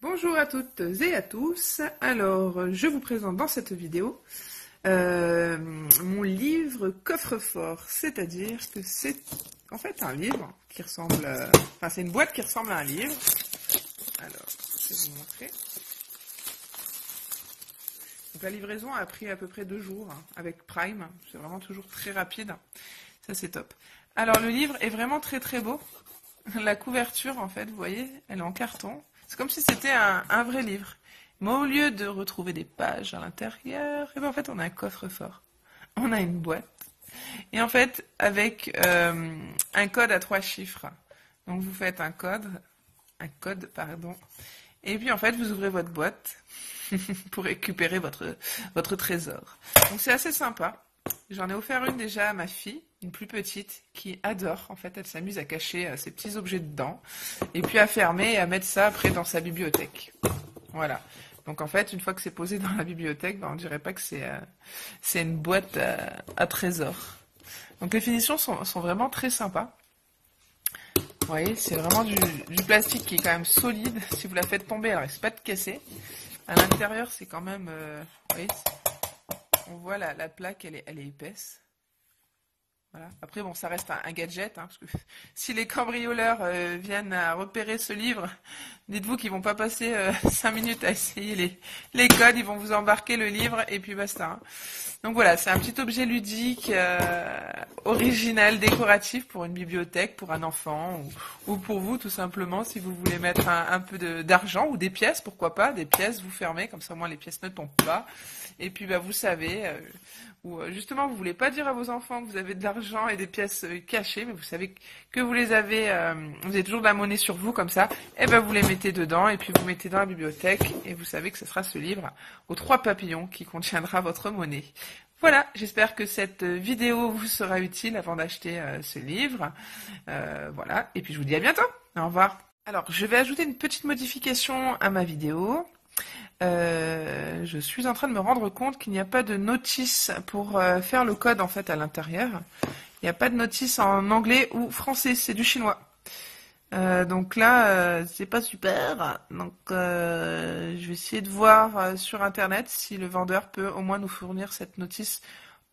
Bonjour à toutes et à tous. Alors, je vous présente dans cette vidéo mon livre coffre-fort, c'est-à-dire que c'est en fait un livre qui ressemble, enfin c'est une boîte qui ressemble à un livre. Alors, je vais vous montrer. Donc la livraison a pris à peu près 2 jours avec Prime, c'est vraiment toujours très rapide. Ça c'est top. Alors le livre est vraiment très très beau. La couverture en fait, vous voyez, elle est en carton. C'est comme si c'était un vrai livre. Mais au lieu de retrouver des pages à l'intérieur, et ben en fait on a un coffre-fort. On a une boîte. Et en fait, avec un code à 3 chiffres. Donc vous faites un code, pardon. Et puis en fait, vous ouvrez votre boîte pour récupérer votre trésor. Donc c'est assez sympa. J'en ai offert une déjà à ma fille, une plus petite, qui adore. En fait, elle s'amuse à cacher ses petits objets dedans, et puis à fermer et à mettre ça après dans sa bibliothèque. Voilà. Donc en fait, une fois que c'est posé dans la bibliothèque, ben, on dirait pas que c'est une boîte à trésors. Donc les finitions sont vraiment très sympas. Vous voyez, c'est vraiment du plastique qui est quand même solide. Si vous la faites tomber, elle risque pas de casser. À l'intérieur, c'est quand même... vous voyez, on voit la plaque, elle est épaisse. Voilà. Après, bon, ça reste un gadget, parce que si les cambrioleurs viennent à repérer ce livre, dites-vous qu'ils vont pas passer 5 minutes à essayer les codes, ils vont vous embarquer le livre et puis basta. Donc voilà, c'est un petit objet ludique, original, décoratif pour une bibliothèque, pour un enfant, ou pour vous tout simplement, si vous voulez mettre un peu d'argent ou des pièces, pourquoi pas, des pièces, vous fermez, comme ça au moins les pièces ne tombent pas. Et puis bah, vous savez... ou justement vous voulez pas dire à vos enfants que vous avez de l'argent et des pièces cachées, mais vous savez que vous les avez, vous avez toujours de la monnaie sur vous comme ça, et ben vous les mettez dedans et puis vous mettez dans la bibliothèque et vous savez que ce sera ce livre aux 3 papillons qui contiendra votre monnaie. Voilà, j'espère que cette vidéo vous sera utile avant d'acheter ce livre. Voilà, et puis je vous dis à bientôt. Au revoir. Alors, je vais ajouter une petite modification à ma vidéo. Je suis en train de me rendre compte qu'il n'y a pas de notice pour faire le code en fait à l'intérieur. Il n'y a pas de notice en anglais ou français, c'est du chinois. Donc là, c'est pas super. Donc je vais essayer de voir sur internet si le vendeur peut au moins nous fournir cette notice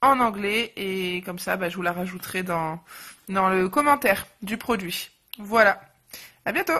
en anglais et comme ça, bah, je vous la rajouterai dans le commentaire du produit. Voilà. À bientôt.